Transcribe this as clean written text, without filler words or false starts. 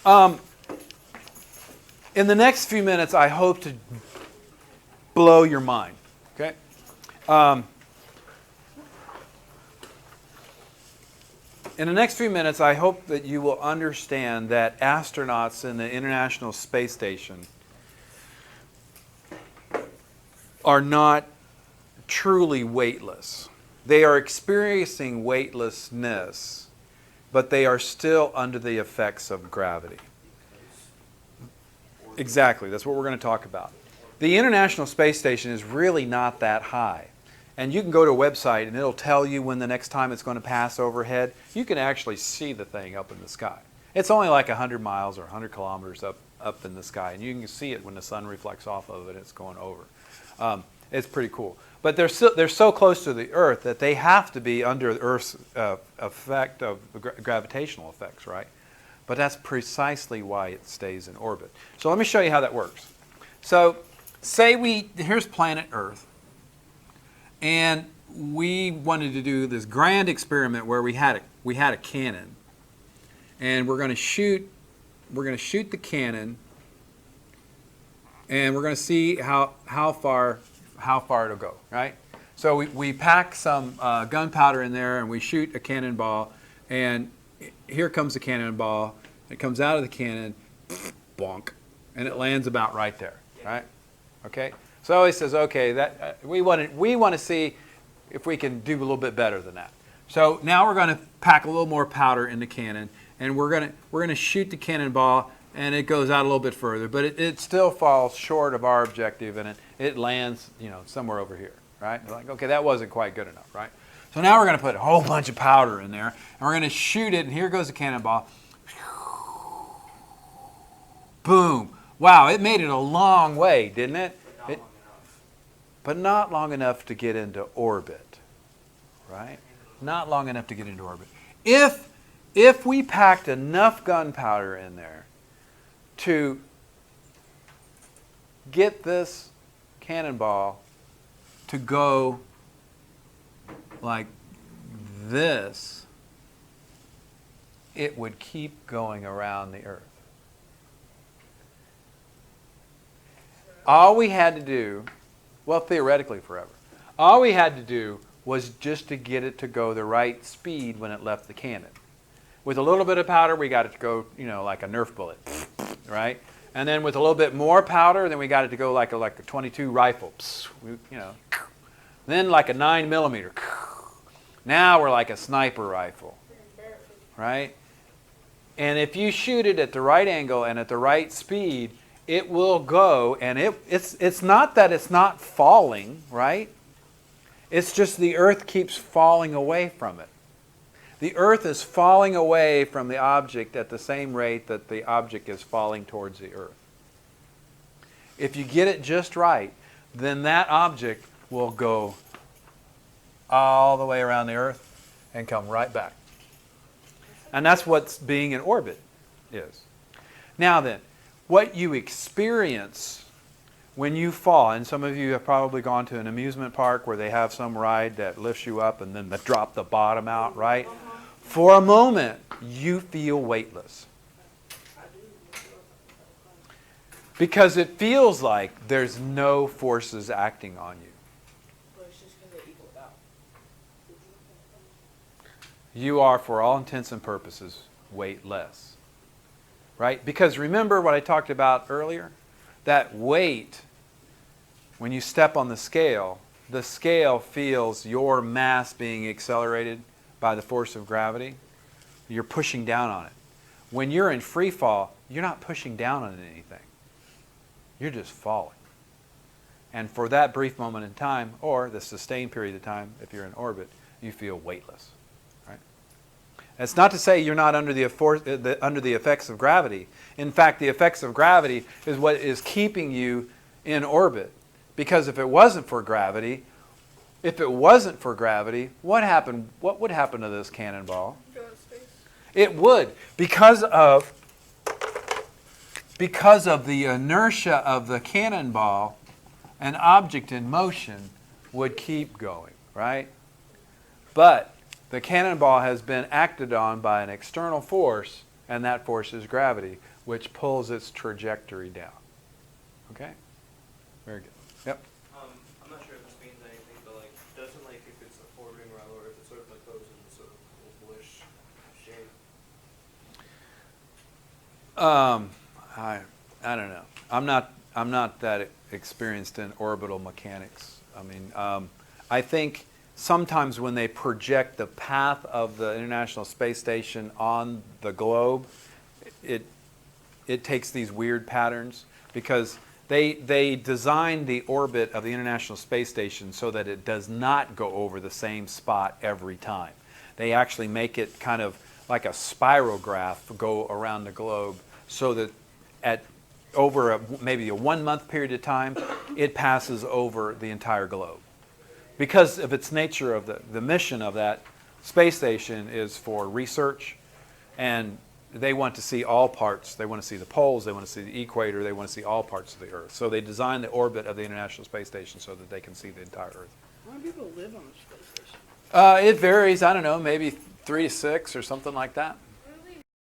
In the next few minutes, I hope to blow your mind. Okay. In the next few minutes, I hope that you will understand that astronauts in the International Space Station are not truly weightless. They are experiencing weightlessness, but they are still under the effects of gravity. Exactly, that's what we're going to talk about. The International Space Station is really not that high. And you can go to a website and it'll tell you when the next time it's going to pass overhead. You can actually see the thing up in the sky. It's only like 100 miles or 100 kilometers up in the sky. And you can see it when the sun reflects off of it. It's going over. It's pretty cool. But they're so close to the Earth that they have to be under Earth's effect of gravitational effects, right? But that's precisely why it stays in orbit. So let me show you how that works. So say here's planet Earth. And we wanted to do this grand experiment where we had a cannon, and we're going to shoot the cannon, and we're going to see how far it'll go, right? So we pack some gunpowder in there, and we shoot a cannonball, and here comes the cannonball. It comes out of the cannon, bonk, and it lands about right there, right? Okay. So he says, okay, that we want to see if we can do a little bit better than that. So now we're going to pack a little more powder in the cannon, and we're going to shoot the cannonball, and it goes out a little bit further, but it still falls short of our objective, and it lands, somewhere over here, right? We're like, okay, that wasn't quite good enough, right? So now we're going to put a whole bunch of powder in there, and we're going to shoot it, and here goes the cannonball. Boom! Wow, it made it a long way, didn't it? But not long enough to get into orbit, right? Not long enough to get into orbit. If we packed enough gunpowder in there to get this cannonball to go like this, it would keep going around the Earth. All we had to do, well, theoretically forever, all we had to do was just to get it to go the right speed when it left the cannon. With a little bit of powder, we got it to go, like a Nerf bullet, right? And then with a little bit more powder, then we got it to go like a 22 rifle, Then like a 9mm. Now we're like a sniper rifle, right? And if you shoot it at the right angle and at the right speed, it will go, and it's not that it's not falling, right? It's just the Earth keeps falling away from it. The Earth is falling away from the object at the same rate that the object is falling towards the Earth. If you get it just right, then that object will go all the way around the Earth and come right back. And that's what being in orbit is. Now then, what you experience when you fall, and some of you have probably gone to an amusement park where they have some ride that lifts you up and then they drop the bottom out, right? For a moment, you feel weightless. Because it feels like there's no forces acting on you. You are, for all intents and purposes, weightless. Right? Because remember what I talked about earlier? That weight, when you step on the scale feels your mass being accelerated by the force of gravity. You're pushing down on it. When you're in free fall, you're not pushing down on anything. You're just falling. And for that brief moment in time, or the sustained period of time, if you're in orbit, you feel weightless. That's not to say you're not under the effects of gravity. In fact, the effects of gravity is what is keeping you in orbit. Because if it wasn't for gravity, what happened? What would happen to this cannonball? Go to space. It would, because of the inertia of the cannonball. An object in motion would keep going, right? But the cannonball has been acted on by an external force, and that force is gravity, which pulls its trajectory down. Okay? Very good. Yep. I'm not sure if this means anything, but like, doesn't like if it's a orbiting around or if it sort of like goes in sort of ovalish shape? I don't know. I'm not that experienced in orbital mechanics. I mean, I think sometimes when they project the path of the International Space Station on the globe, it takes these weird patterns because they designed the orbit of the International Space Station so that it does not go over the same spot every time. They actually make it kind of like a spirograph go around the globe so that at over maybe a 1 month period of time, it passes over the entire globe. Because of its nature of the mission of that space station is for research, and they want to see all parts. They want to see the poles, they want to see the equator, they want to see all parts of the Earth. So they designed the orbit of the International Space Station so that they can see the entire Earth. How many people live on the space station? It varies, I don't know, maybe 3 to 6 or something like that.